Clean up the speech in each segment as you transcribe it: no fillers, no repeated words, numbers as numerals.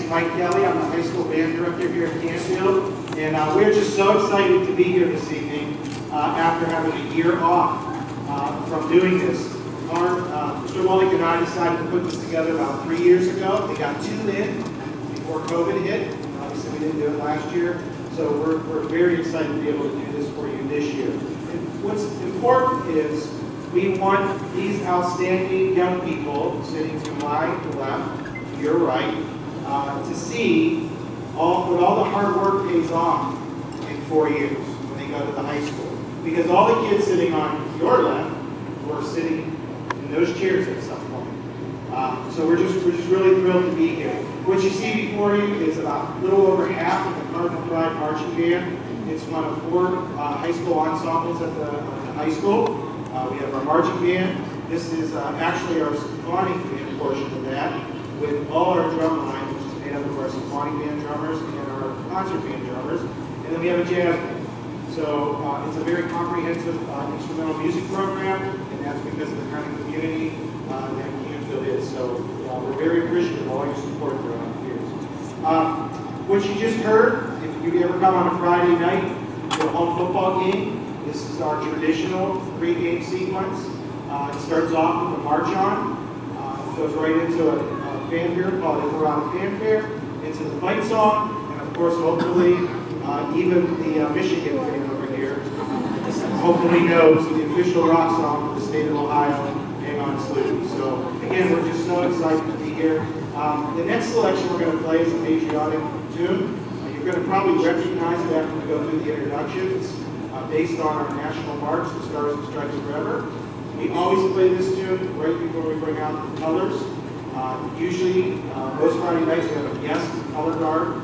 Mike Kelly. I'm the high school band director here at Canfield, and we're just so excited to be here this evening after having a year off from doing this. Mr. Wallick and I decided to put this together about 3 years ago. We got 2 in before COVID hit. Obviously, we didn't do it last year, so we're very excited to be able to do this for you this year. And what's important is we want these outstanding young people sitting to my left, to your right, to see what all the hard work pays off in 4 years when they go to the high school. Because all the kids sitting on your left were sitting in those chairs at some point. So we're just really thrilled to be here. What you see before you is about a little over half of the Cardinal Pride marching band. It's one of 4 high school ensembles at the high school. We have our marching band. This is actually our Symphonic band portion of that, with all our drum line, which is made up of our Symphonic band drummers and our concert band drummers. And then we have a jazz band. So it's a very comprehensive instrumental music program, and that's because of the kind of community that Canfield is. So we're very appreciative of all your support throughout the years. What you just heard, if you ever come on a Friday night to a home football game, this is our traditional pre-game sequence. It starts off with a march on, goes right into a fanfare called Eldorado Fanfare, into the fight song, and of course, hopefully, even the Michigan fan over here hopefully knows the official rock song for the state of Ohio, Hang On Sleep. So again, we're just so excited to be here. The next selection we're going to play is a patriotic tune. You're going to probably recognize it after we go through the introductions. Based on our national march, the Stars and Stripes Forever. We always play this tune right before we bring out the colors. Usually, most Friday nights we have a guest color guard,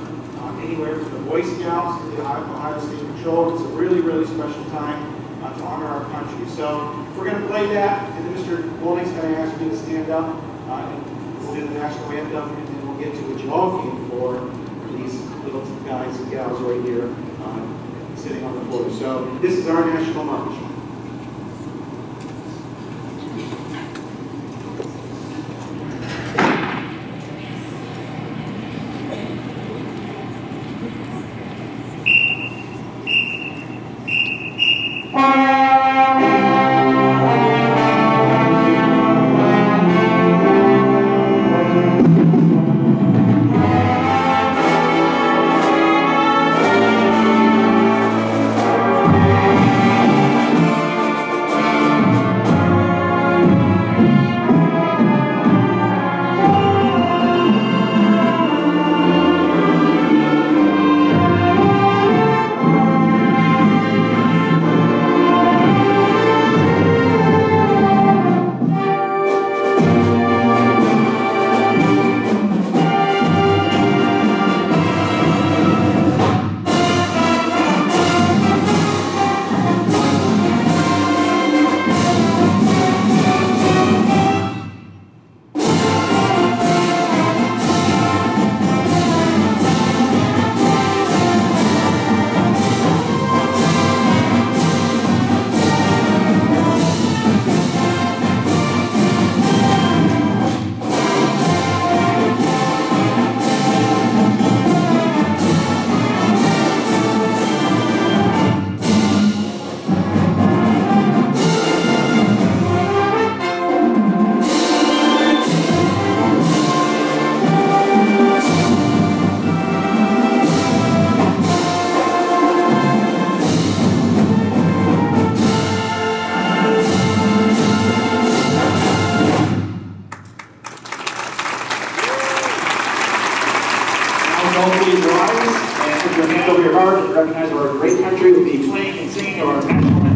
anywhere from the Boy Scouts to the Ohio State Patrol. It's a really, really special time to honor our country. So we're going to play that, and then Mr. Wallick's going to ask me to stand up, and we'll do the national anthem, and then we'll get to what you all came for these little guys and gals right here. Sitting on the floor. So this is our national march. Recognize our great country will be playing and singing our national anthem.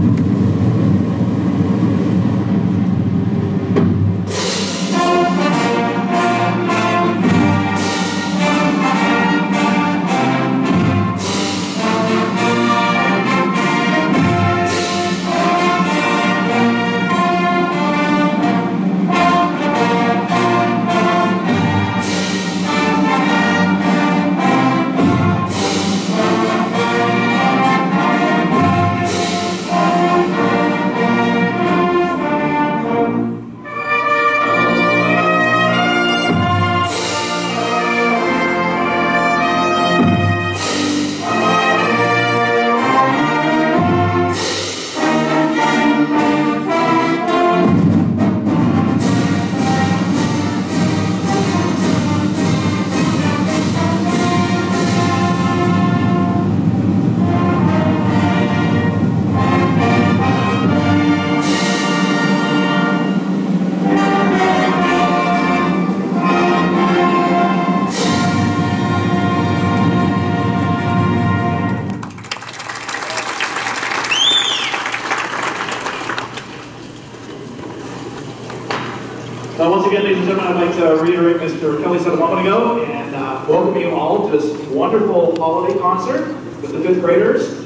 and gentlemen, I'd like to reiterate Mr. Kelly said a moment ago and welcome you all to this wonderful holiday concert with the 5th graders.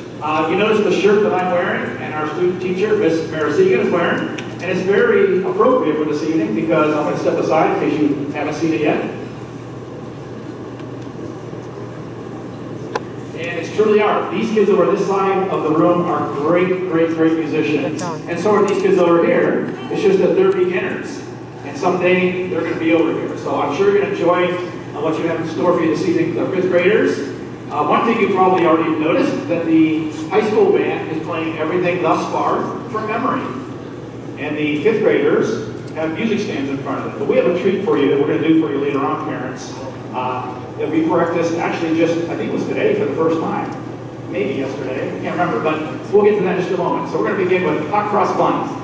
You notice the shirt that I'm wearing and our student teacher, Miss Marasigan, is wearing, and it's very appropriate for this evening because I'm going to step aside in case you haven't seen it yet. And it's truly art. These kids over this side of the room are great, great, great musicians. And so are these kids over here. It's just that they're beginners. And someday they're going to be over here. So I'm sure you're going to enjoy what you have in store for you this evening, the 5th graders. One thing you probably already noticed is that the high school band is playing everything thus far from memory. And the 5th graders have music stands in front of them. But we have a treat for you that we're going to do for you later on, parents. That we practiced actually just, I think it was today for the first time. Maybe yesterday, I can't remember, but we'll get to that in just a moment. So we're going to begin with Hot Cross Buns.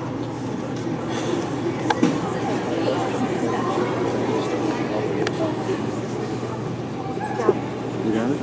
You got it?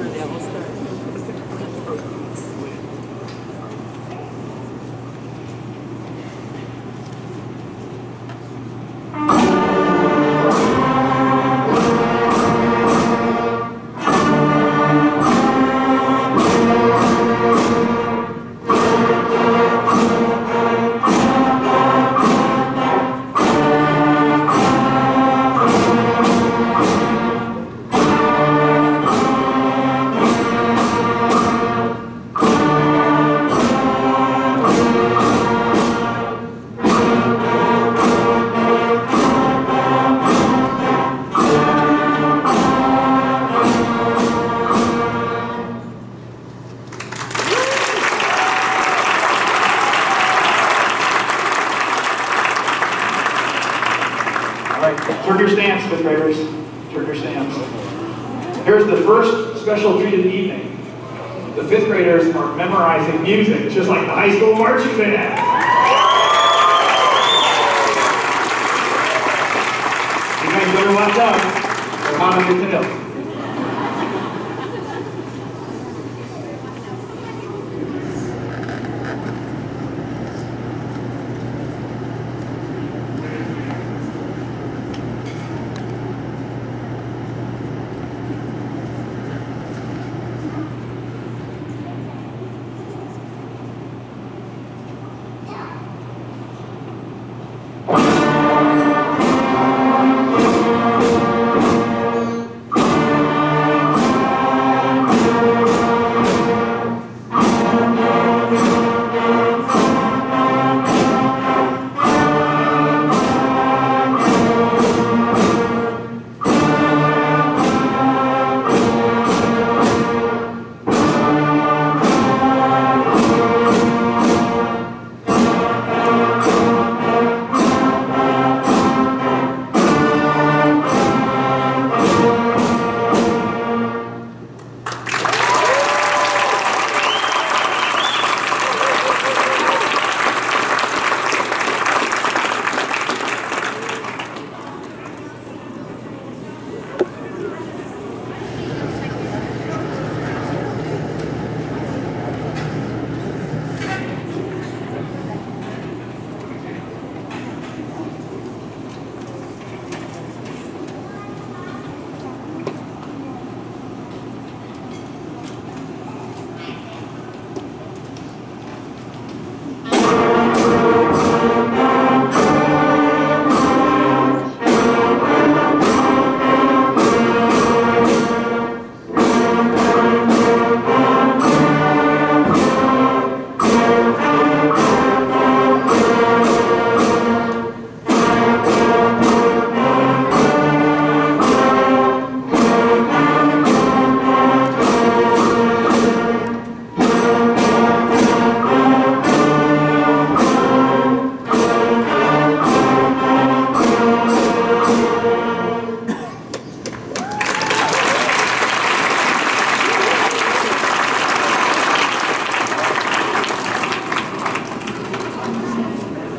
Turn your stands, 5th graders. Turn your stands. Here's the first special treat of the evening. The 5th graders are memorizing music. It's just like the high school marching band. You guys better watch out. They're hot on your tail.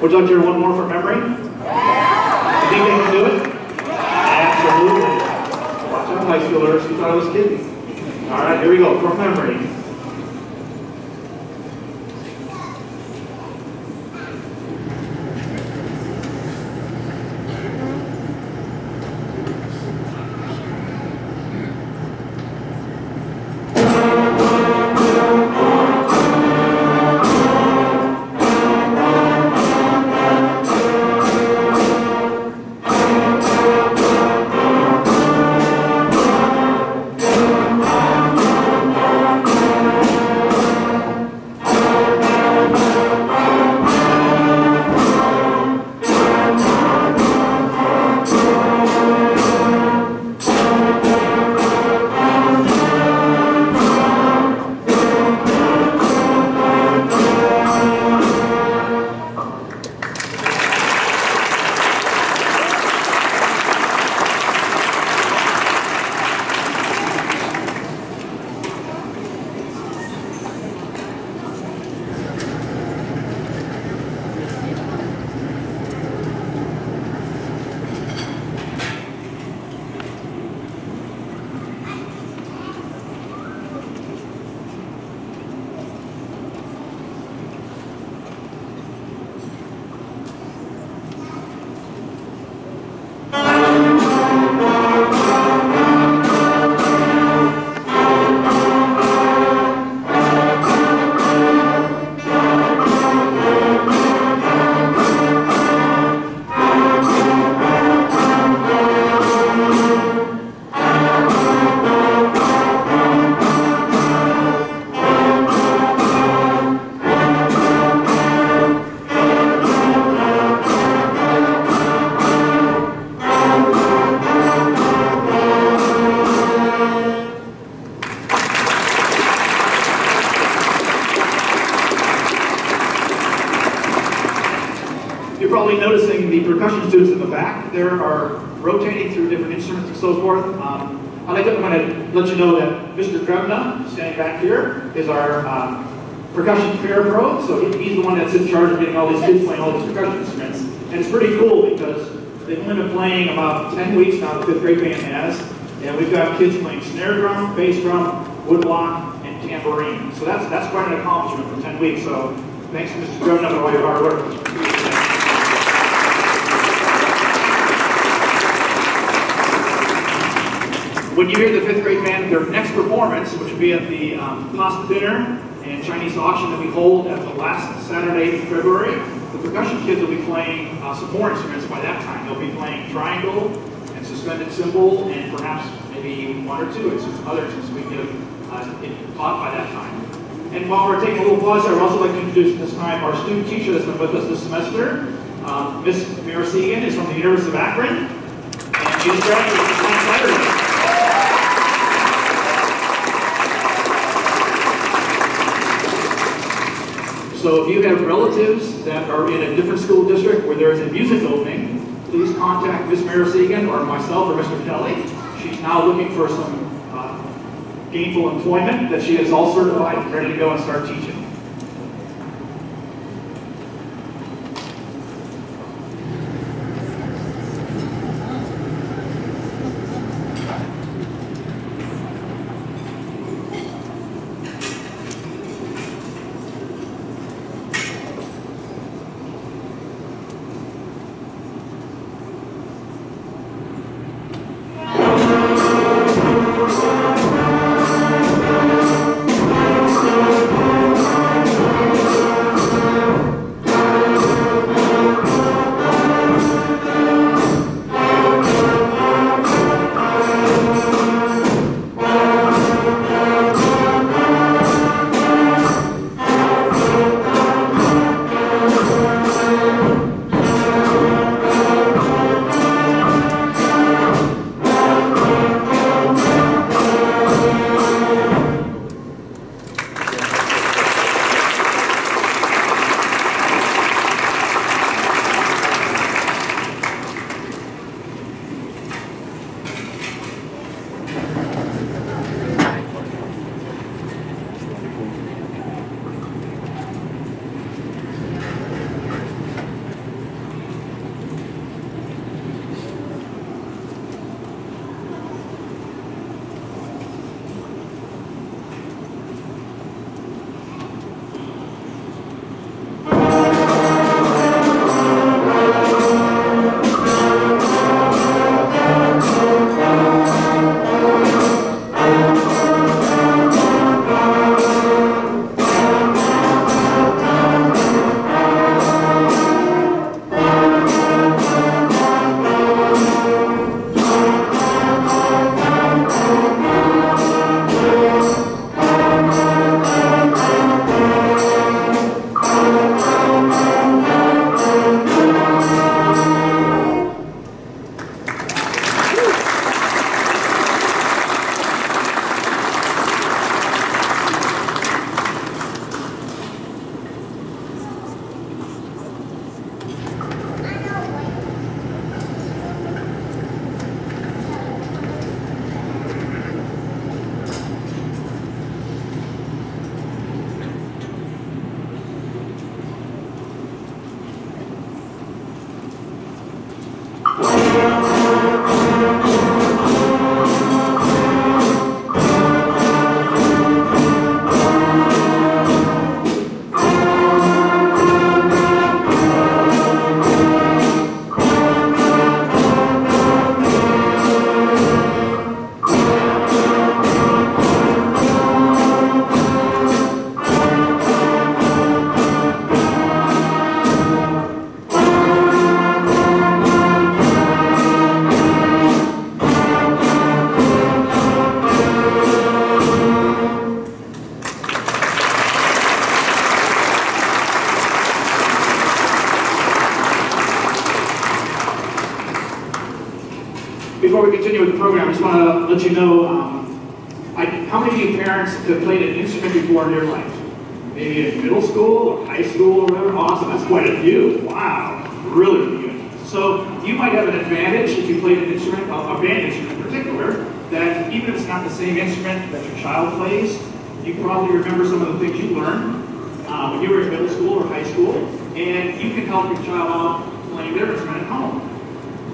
Would you like to hear one more from memory? You think they can do it? Absolutely. Watch out, high schoolers. You thought I was kidding. All right, here we go. From memory. probably noticing the percussion students in the back. They are rotating through different instruments and so forth. I'd like to let you know that Mr. Drumline, standing back here, is our percussion fair pro. So he's the one that's in charge of getting all these kids playing all these percussion instruments. And it's pretty cool because they've only been playing about 10 weeks now, the 5th grade band has. And we've got kids playing snare drum, bass drum, woodblock, and tambourine. So that's quite an accomplishment for 10 weeks. So thanks to Mr. Drumline for all your hard work. When you hear the 5th grade band, their next performance, which will be at the pasta dinner and Chinese auction that we hold at the last Saturday in February, the percussion kids will be playing some more instruments by that time. They'll be playing triangle and suspended cymbal and perhaps maybe one or two and some others since we get taught by that time. And while we're taking a little pause, I would also like to introduce this time our student teacher that's been with us this semester. Miss Mira Segan is from the University of Akron, and she's graduating last Saturday. So if you have relatives that are in a different school district where there is a music opening, please contact Miss Mira Segan or myself or Mr. Kelly. She's now looking for some gainful employment that she is all certified and ready to go and start teaching. Before we continue with the program, I just want to let you know, how many of you parents have played an instrument before in your life? Maybe in middle school or high school or whatever? Awesome, that's quite a few. Wow, really good. So you might have an advantage if you played an instrument, a band instrument in particular, that even if it's not the same instrument that your child plays, you probably remember some of the things you learned when you were in middle school or high school, and you can help your child out playing their instrument at home.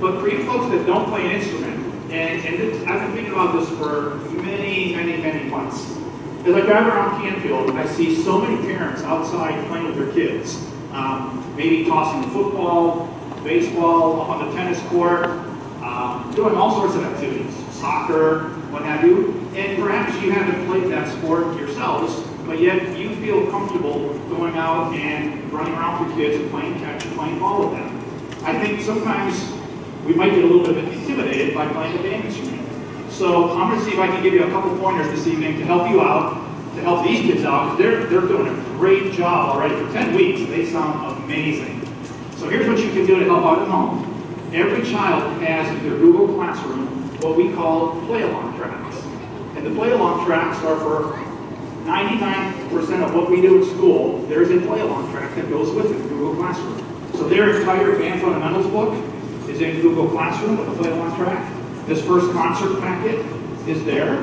But for you folks that don't play an instrument, and I've been thinking about this for many months. As I drive around Canfield, I see so many parents outside playing with their kids. Maybe tossing the football, baseball, up on the tennis court, doing all sorts of activities, soccer, what have you. And perhaps you haven't played that sport yourselves, but yet you feel comfortable going out and running around with your kids and playing catch and playing ball with them. I think sometimes we might get a little bit intimidated by playing a band instrument. So I'm going to see if I can give you a couple pointers this evening to help you out, to help these kids out, because they're doing a great job already. For 10 weeks, they sound amazing. So here's what you can do to help out at home. Every child has in their Google Classroom what we call play-along tracks. And the play-along tracks are for 99% of what we do at school. There's a play-along track that goes with it, Google Classroom. So their entire band fundamentals book is in Google Classroom with a play-along track. This first concert packet is there.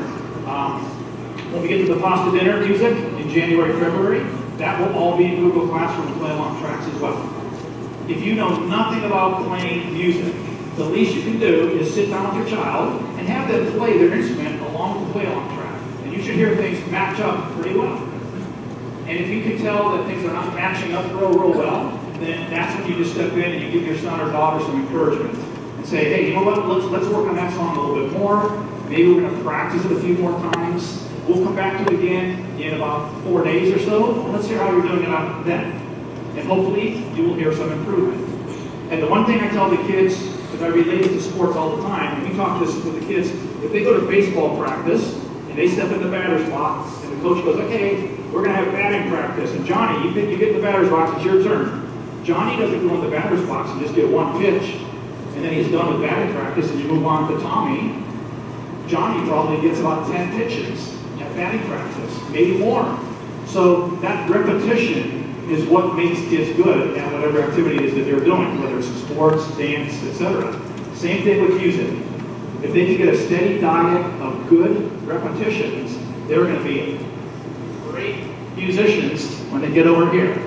When we get to the pasta dinner music in January, February, that will all be in Google Classroom play-along tracks as well. If you know nothing about playing music, the least you can do is sit down with your child and have them play their instrument along with the play-along track. And you should hear things match up pretty well. And if you can tell that things are not matching up real well, then that's when you just step in and you give your son or daughter some encouragement. And say, hey, you know what, let's work on that song a little bit more. Maybe we're going to practice it a few more times. We'll come back to it again in about 4 days or so. Let's hear how you're doing it out then. And hopefully, you will hear some improvement. And the one thing I tell the kids, because I relate it to sports all the time, and we talk this with the kids, if they go to baseball practice, and they step in the batter's box, and the coach goes, okay, we're going to have batting practice, and Johnny, you get in the batter's box, it's your turn. Johnny doesn't go in the batter's box and just get one pitch, and then he's done with batting practice, and you move on to Tommy. Johnny probably gets about 10 pitches at batting practice, maybe more. So that repetition is what makes kids good at whatever activity it is that they're doing, whether it's sports, dance, etc. Same thing with music. If they can get a steady diet of good repetitions, they're going to be great musicians when they get over here.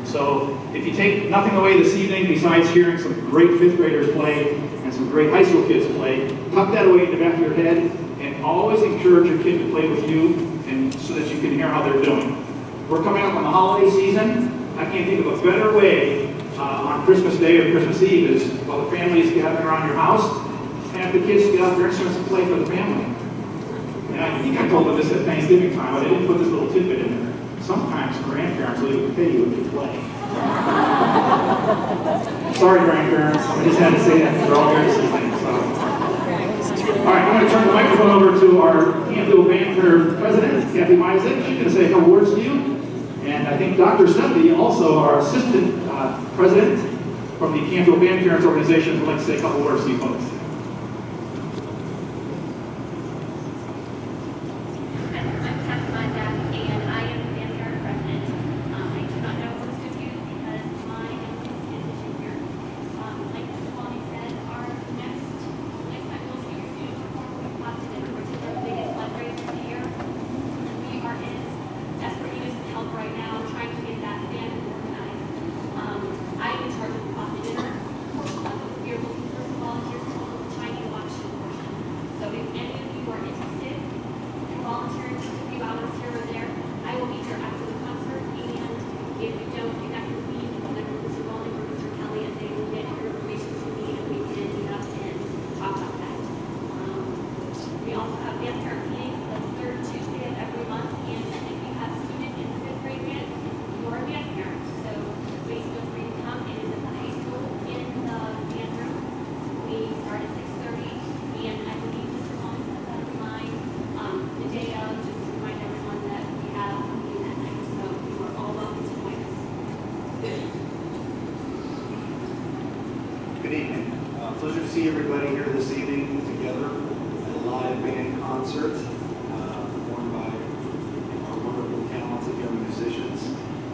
So if you take nothing away this evening besides hearing some great 5th graders play and some great high school kids play, tuck that away in the back of your head and always encourage your kid to play with you and so that you can hear how they're doing. We're coming up on the holiday season. I can't think of a better way on Christmas Day or Christmas Eve is while the families gathering around your house, have the kids get out their instruments and play for the family. And I think I told them this at Thanksgiving time, but I didn't put this little tidbit in there. Sometimes grandparents will even pay you if you play. Sorry, grandparents. I just had to say that. They're all very listening. All right, I'm going to turn the microphone over to our Canfield Band President, Kathy Meisek. She's going to say a couple words to you. And I think Dr. Sethi, also our Assistant President from the Canfield Band Parents Organization, would like to say a couple words to you folks. Good evening. Pleasure to see everybody here this evening together at a live band concert performed by our wonderful, talented young musicians.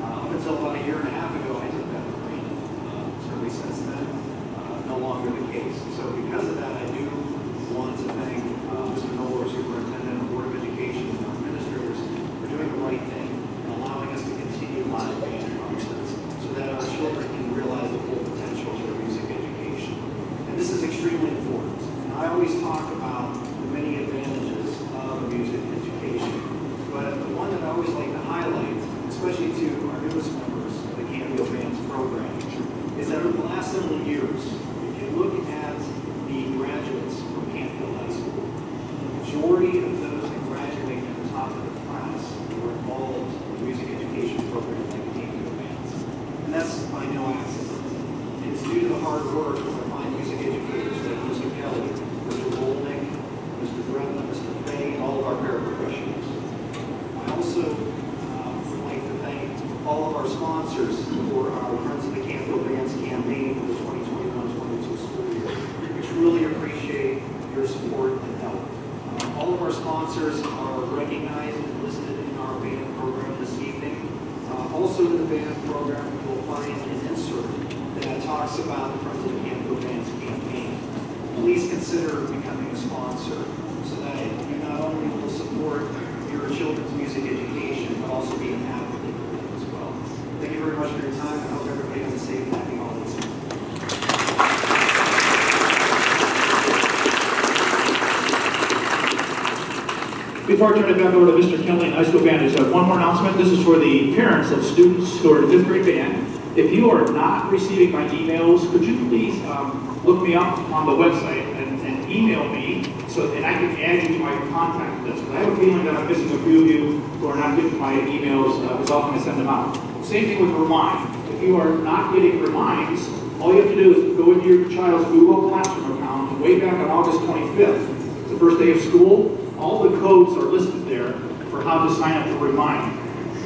Up until about a year and a half ago, I took that break. Certainly since then, our sponsors for our Friends of the Canfield Bands campaign for the 2021-22 school year, which really appreciate your support and help. All of our sponsors are recognized and listed in our band program this evening. Also in the band program, you'll find an insert that talks about the Friends of the Canfield Bands campaign. Please consider becoming a sponsor so that you not only will support your children's music education, but also be an advocate for them as well. Thank you very much for your time. I hope everybody has a safe and happy holidays. Before I turn it back over to Mr. Kenley and High School Band, there's one more announcement. This is for the parents of students who are in 5th grade band. If you are not receiving my emails, could you please look me up on the website and email me and I can add you to my contact list. I have a feeling that I'm missing a few of you who are not getting my emails as often as I send them out. Same thing with Remind. If you are not getting reminds, all you have to do is go into your child's Google Classroom account, and way back on August 25th, the first day of school, all the codes are listed there for how to sign up to Remind.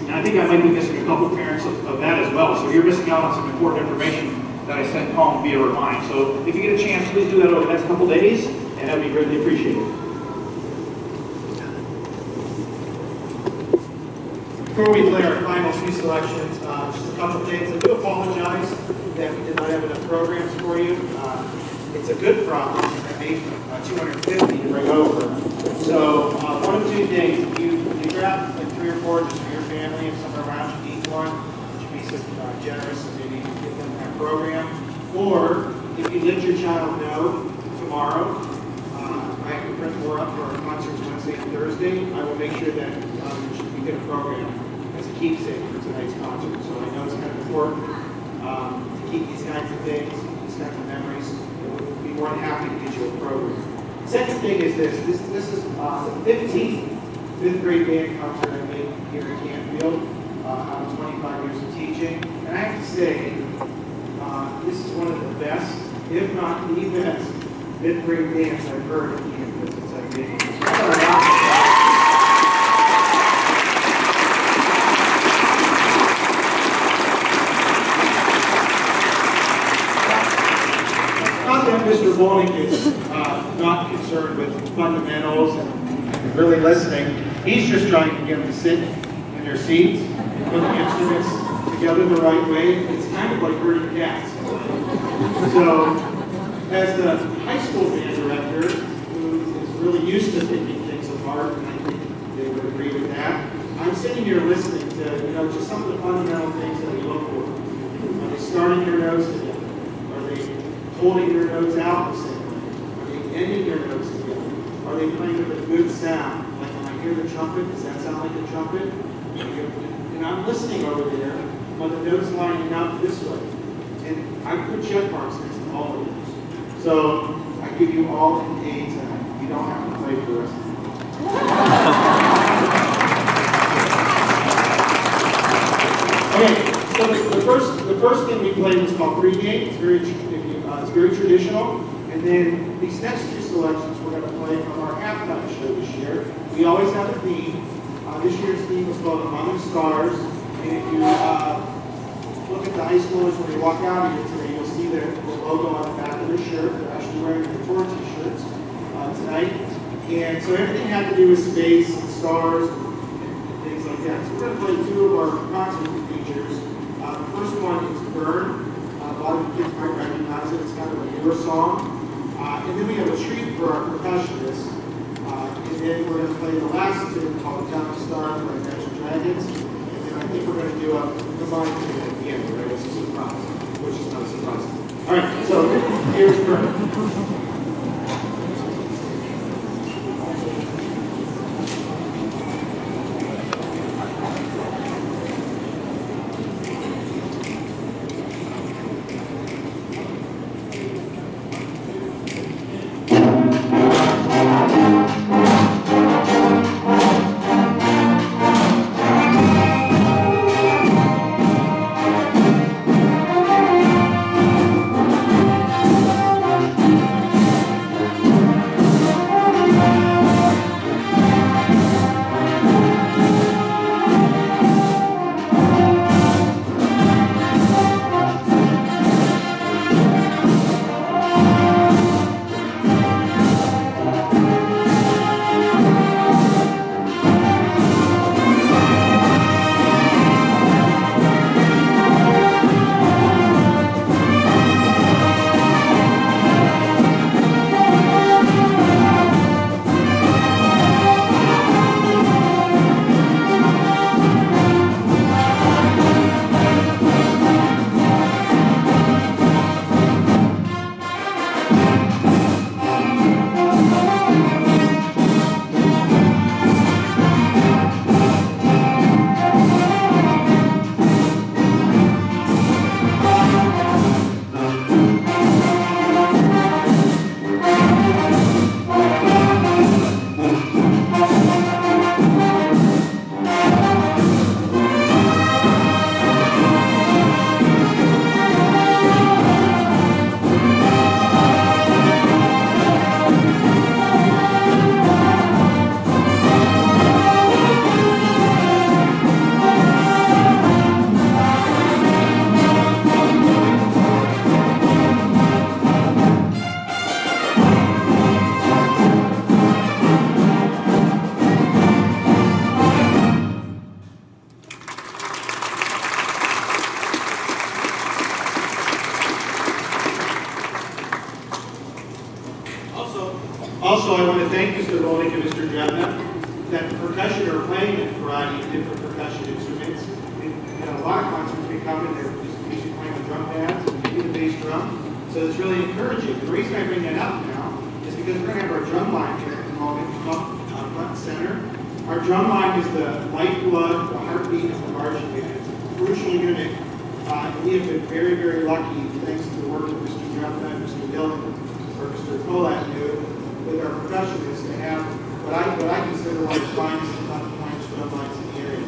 And I think I might be missing a couple parents of that as well. So you're missing out on some important information that I sent home via Remind. So if you get a chance, please do that over the next couple days, and that would be greatly appreciated. Before we play our final few selections, just a couple things. I do apologize that we did not have enough programs for you. It's a good problem. I made 250 to bring over. So one of two things. If you grab like 3 or 4 just for your family and someone around you needs one, would you be so generous and maybe give them that program? Or if you let your child know tomorrow, I can print more up for our concerts Wednesday and Thursday. I will make sure that we get a program as a keepsake for tonight's concert. So I know it's kind of important to keep these kinds of things, these kinds of memories. We'll be more than happy to get you a program. Second thing is this is the 15th 5th grade band concert I made here at Canfield. out of 25 years of teaching. And I have to say, this is one of the best, if not the best, 5th grade bands I've heard at Canfield since I've been here. Not that Mr. Bowling is not concerned with fundamentals and really listening. He's just trying to get them to sit in their seats, put the instruments together the right way. It's kind of like herding cats. So, as the high school band director, who is really used to picking things apart, and I think they would agree with that, I'm sitting here listening to, just some of the fundamental things that we look for. Are they starting their notes together? Are they holding their notes out the same way? Are they ending their notes together? Are they playing with a good sound? Like when I hear the trumpet, does that sound like a trumpet? And I'm listening over there, but the notes lining up this way. And I put check marks next to all of those. So I give you all an A tonight. You don't have to play for the rest of the Okay, so the first thing we played was called pregame. It's very traditional. And then these next two selections we're going to play from our halftime show this year. We always have a theme. This year's theme was called Among the Stars. And if you look at the high schoolers when they walk out of here today, you'll see the logo on the back of their shirt. They're actually wearing their tour t-shirts tonight. And so everything had to do with space and stars and things like that. So we're going to play two of our concert features. The first one is Burn. A lot of the kids might recognize it. It's kind of a newer song. And then we have a treat for our percussionists. And then we're going to play the last tune called Down the Stars by Imagine Dragons. And then I think we're going to do a combined tune at the end, right? It's a surprise, which is not a surprise. All right, so here's Burn. percussion are playing a variety of different percussion instruments. And a lot of concerts we come and they're just usually playing the drum pads and maybe the bass drum. So it's really encouraging. The reason I bring that up now is because we're going to have our drum line here at the moment front and center. Our drum line is the lifeblood, the heartbeat of the marching band. It's a crucial unit. We have been very, very lucky, thanks to the work of Mr. Jeffman, Mr. Dillon, or Mr. Kolat do, with our percussionists to have what I consider one of the finest and top-of-the-line drum lines in the area.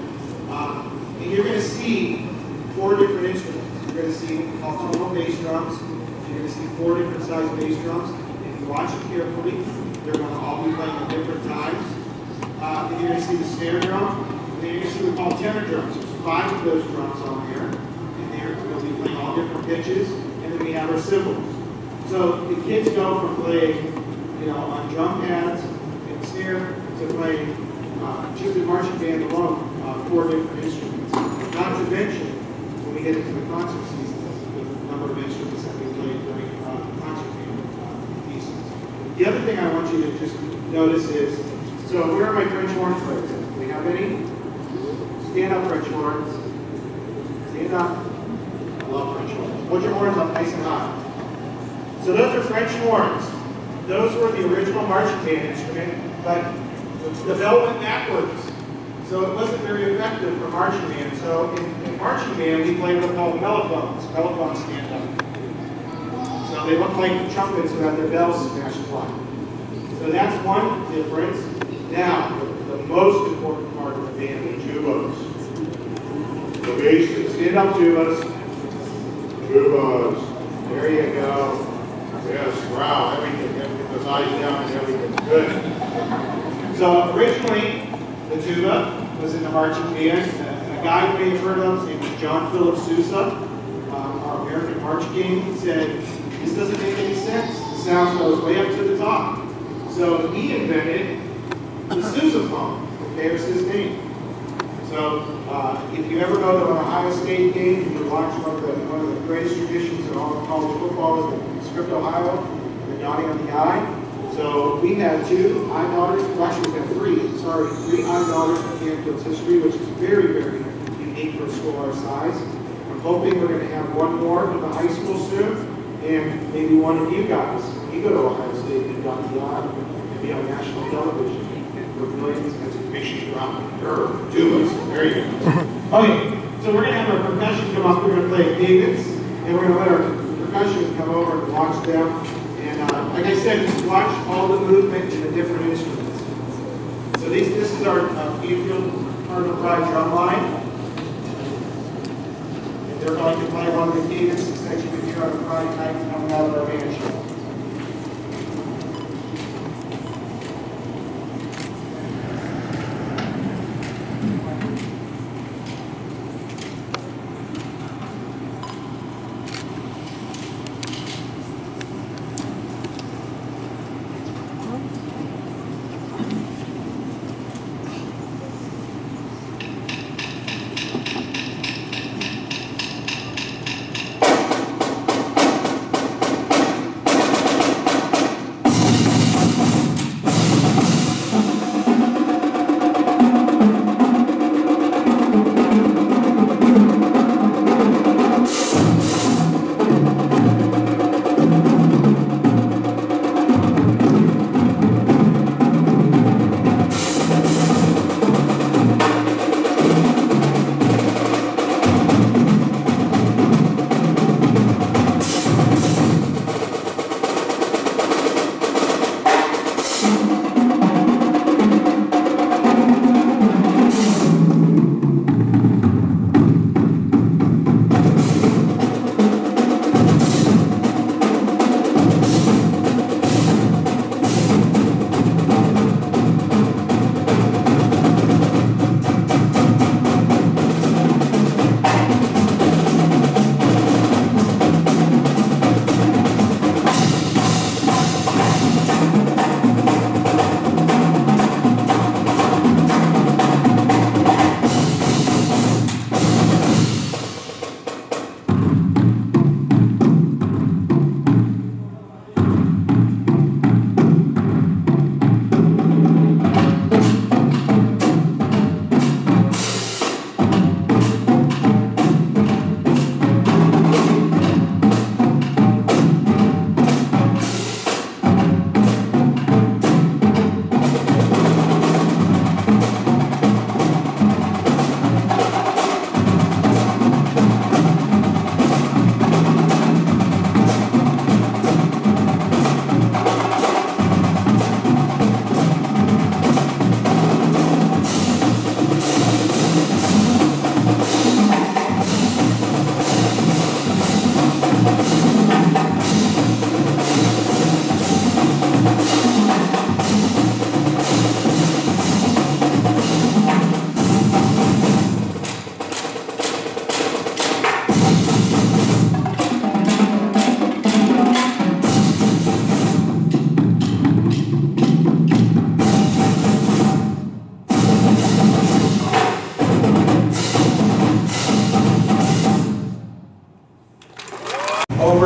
And you're going to see 4 different instruments. You're going to see multiple bass drums. You're going to see 4 different size bass drums. If you watch them carefully, they're going to all be playing at different times. Then you're going to see the snare drum. And then you're going to see what we call tenor drums. There's 5 of those drums on there. And they're going to be playing all different pitches. And then we have our cymbals. So the kids go from playing, on drum pads and snare to playing just the marching band alone, 4 different instruments. Not to mention, when we get into the concert season, the number of instruments that we play during concert band pieces. The other thing I want you to just notice is, so where are my French horn players? Do we have any? Stand up, French horns. Stand up. I love French horns. Hold your horns up nice and high. So those are French horns. Those were the original marching band instrument, but the bell went backwards. So it wasn't very effective for marching band. So in marching band, we played what are called mellophones. Mellophones stand up. So they look like trumpets who have their bells smashed flat. So that's one difference. Now, the most important part of the band, the tubas. The bass, stand up tubas. Tubas. There you go. Yes, wow, everything was eyes down and everything's good. So originally, the tuba was in the marching band. A guy you may have heard of, his name was John Philip Sousa, our American March King, said, this doesn't make any sense. The sound goes way up to the top. So he invented the sousaphone. Okay, was his name. So if you ever go to an Ohio State game, you can watch one of the greatest traditions in all of college football is the Script, Ohio, the nodding of the eye. So we have 2 eye daughters, well actually we have 3 eye daughters in Canfield's history, which is very, very unique for a school our size. I'm hoping we're going to have one more in the high school soon, and maybe one of you guys, when you go to Ohio State and got the eye and be on national television with millions of education around her tubas. Very good. Okay, so we're going to have our percussion come up. We're going to play cadence, and we're going to let our percussion come over and watch them. And like I said, just watch all the movement in the different instruments. So this is our Canfield Cardinal Drumline. And they're going to play one of the cadences that you can hear on a Friday night coming out of our band show.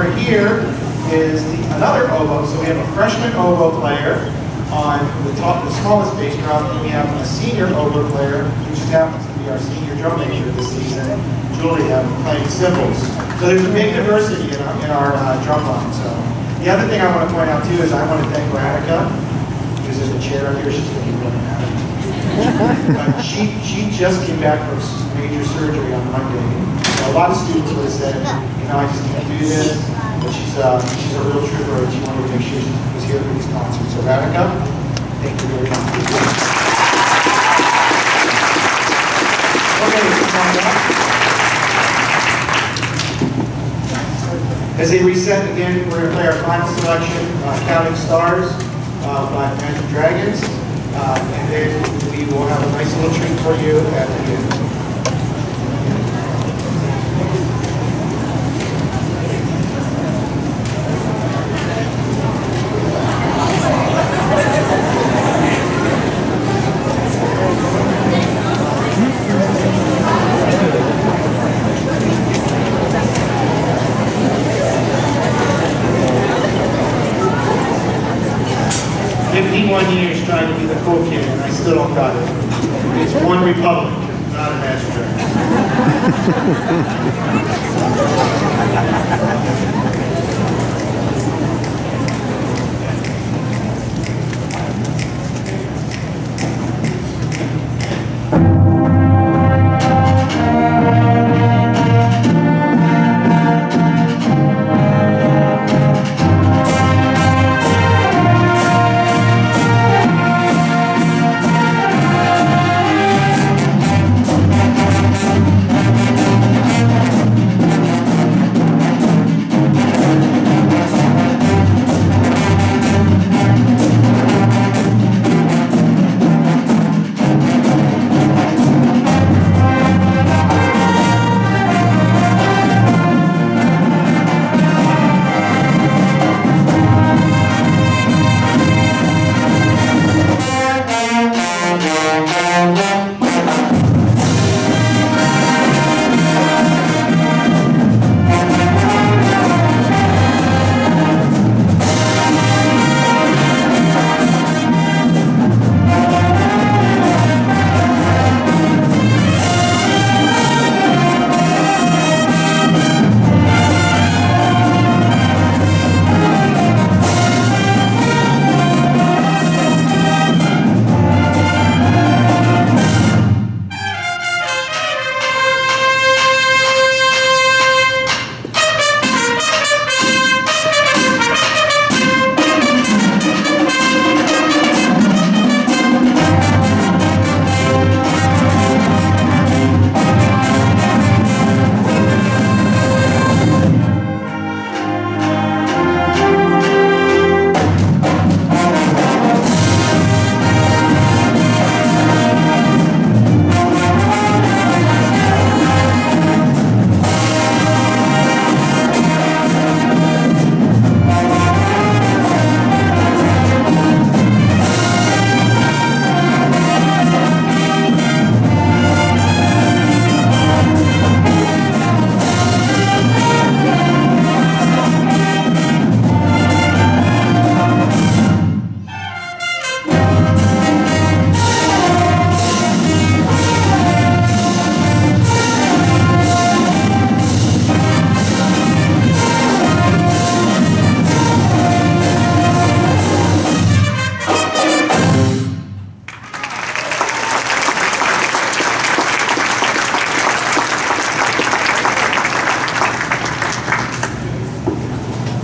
over here is another oboe. So we have a freshman oboe player on the smallest bass drum, and we have a senior oboe player, which just happens to be our senior drum major this season, Julia, playing cymbals. So there's a big diversity in our drum line. So the other thing I want to point out too is I want to thank Veronica, who's in the chair up here. She's going to be really mad. She just came back from major surgery on Monday. So a lot of students would have said, you know, I just can't do this. But she's a real trooper, and she wanted to make sure she was here for these concerts. So Veronica, thank you very much. Okay, as a reset, again, we're going to play our final selection, Counting Stars by Imagine Dragons. And then we will have a nice little treat for you at the end. Years trying to be the cool kid, and I still don't got it. It's one republic, not an astronaut.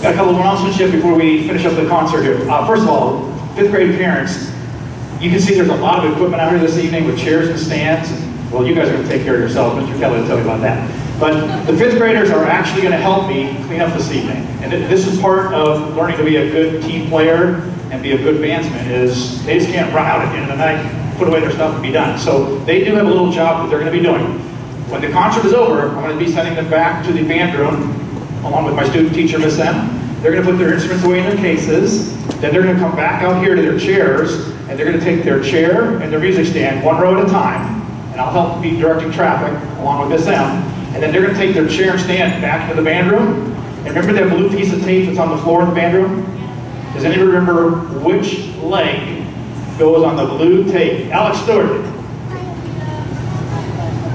Got a couple of announcements yet before we finish up the concert here. First of all, 5th grade parents, you can see there's a lot of equipment out here this evening with chairs and stands. Well, you guys are going to take care of yourselves. Mr. Kelly will tell you about that. But the 5th graders are actually going to help me clean up this evening. And this is part of learning to be a good team player and be a good bandsman, is they just can't run out at the end of the night, put away their stuff and be done. So they do have a little job that they're going to be doing. When the concert is over, I'm going to be sending them back to the band room along with my student teacher, Miss M. They're going to put their instruments away in their cases. Then they're going to come back out here to their chairs, and they're going to take their chair and their music stand one row at a time. And I'll help be directing traffic along with Miss M. And then they're going to take their chair and stand back into the band room, And remember that blue piece of tape that's on the floor in the band room? Does anybody remember which leg goes on the blue tape? Alex Stewart.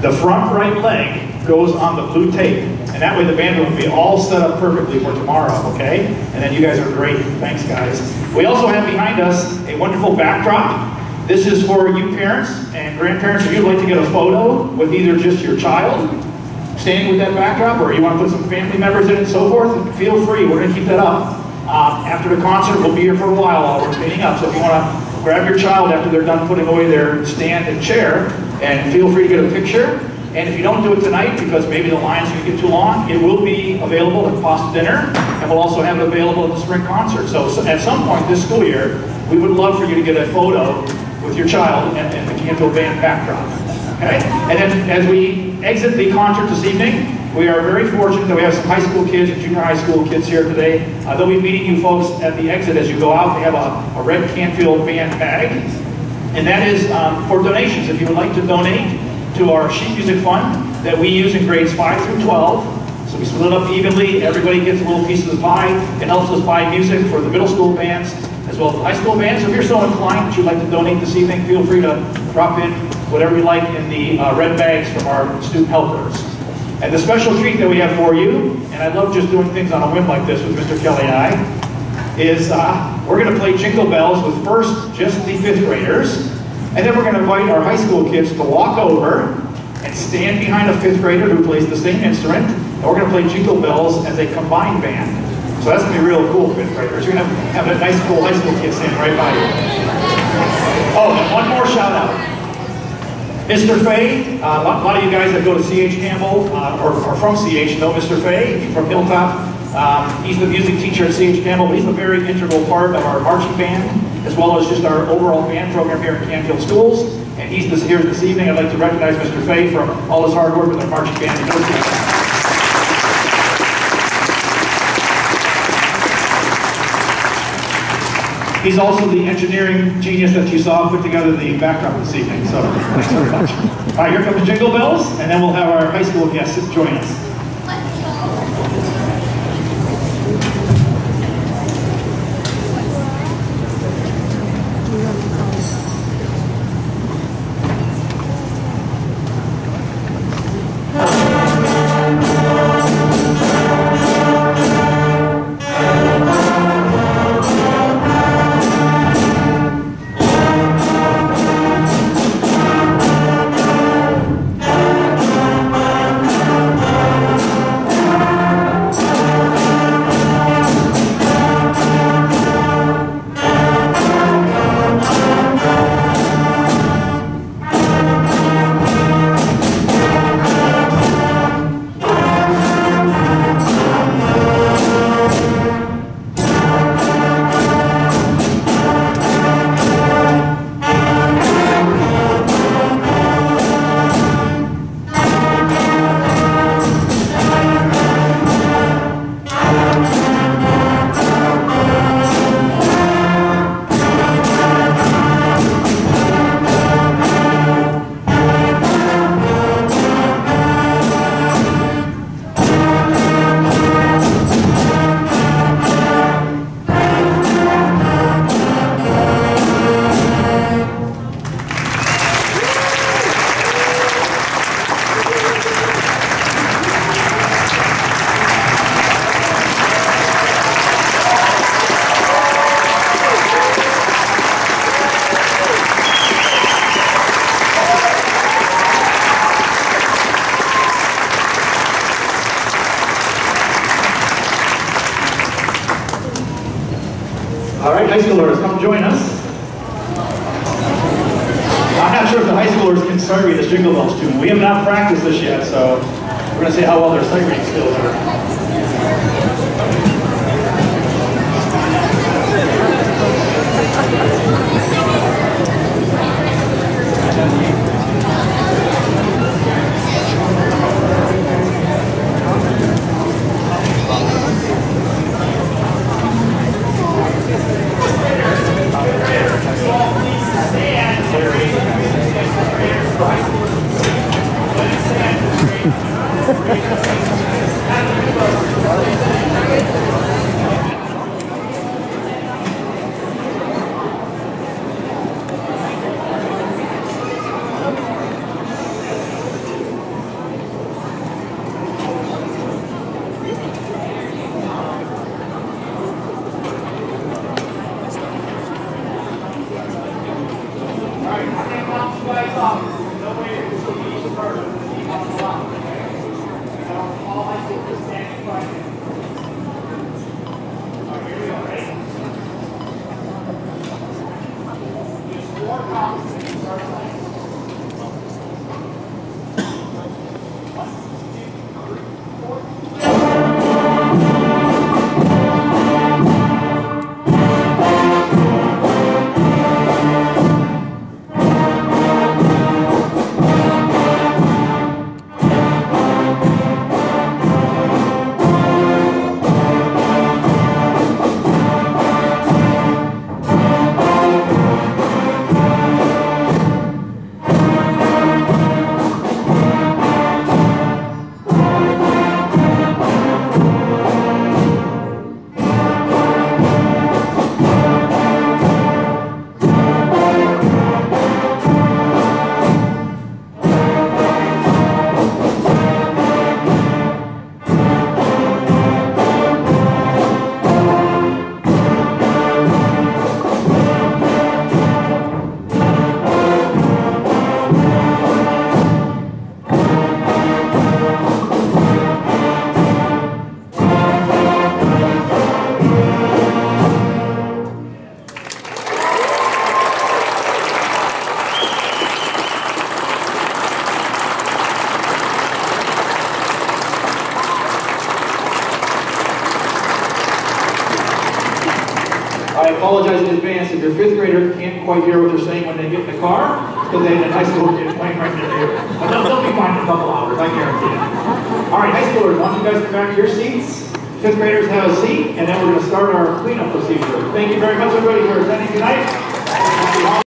The front right leg goes on the blue tape. And that way the band room will be all set up perfectly for tomorrow, okay? And then you guys are great. Thanks, guys. We also have behind us a wonderful backdrop. This is for you parents and grandparents. If you'd like to get a photo with either just your child standing with that backdrop, or you want to put some family members in it and so forth, feel free. We're going to keep that up. After the concert, we'll be here for a while while we're cleaning up. So if you want to grab your child after they're done putting away their stand and chair, and feel free to get a picture. And if you don't do it tonight, because maybe the line's going to get too long, it will be available at Pasta Dinner, and we'll also have it available at the spring concert. So at some point this school year, we would love for you to get a photo with your child and the Canfield Band backdrop. Okay? And then as we exit the concert this evening, we are very fortunate that we have some high school kids and junior high school kids here today. They'll be meeting you folks at the exit as you go out. They have a red Canfield Band bag, and that is for donations. If you would like to donate to our sheet music fund that we use in grades 5 through 12. So we split it up evenly. Everybody gets a little piece of the pie. It helps us buy music for the middle school bands as well as the high school bands. So if you're so inclined that you'd like to donate this evening, feel free to drop in whatever you like in the red bags from our student helpers. And the special treat that we have for you, and I love just doing things on a whim like this with Mr. Kelly and I, is we're going to play Jingle Bells with first just the 5th graders. And then we're going to invite our high school kids to walk over and stand behind a 5th grader who plays the same instrument. And we're going to play Jingle Bells as a combined band. So that's going to be real cool, 5th graders. You're going to have a nice, cool high school kid standing right by you. Oh, and one more shout out. Mr. Fay, a lot of you guys that go to CH Campbell or from CH know Mr. Fay from Hilltop. He's the music teacher at CH Campbell, but he's a very integral part of our marching band, as well as just our overall band program here in Canfield Schools. And he's here this evening. I'd like to recognize Mr. Fay for all his hard work with our marching band. He's also the engineering genius that you saw put together the backdrop this evening. So thanks very much. All right, here comes Jingle Bells, and then we'll have our high school guests join us. All right, high schoolers, come join us. I'm not sure if the high schoolers can sight read this Jingle Bells tune. We have not practiced this yet, so we're going to see how well their sight reading skills are. apologize in advance if your fifth grader can't quite hear what they're saying when they get in the car, because they had a high school kid playing right in their ear. But they'll be fine in a couple hours, I guarantee it. All right, high schoolers, why don't you guys come back to your seats? Fifth graders have a seat, and then we're going to start our cleanup procedure. Thank you very much, everybody, for attending tonight.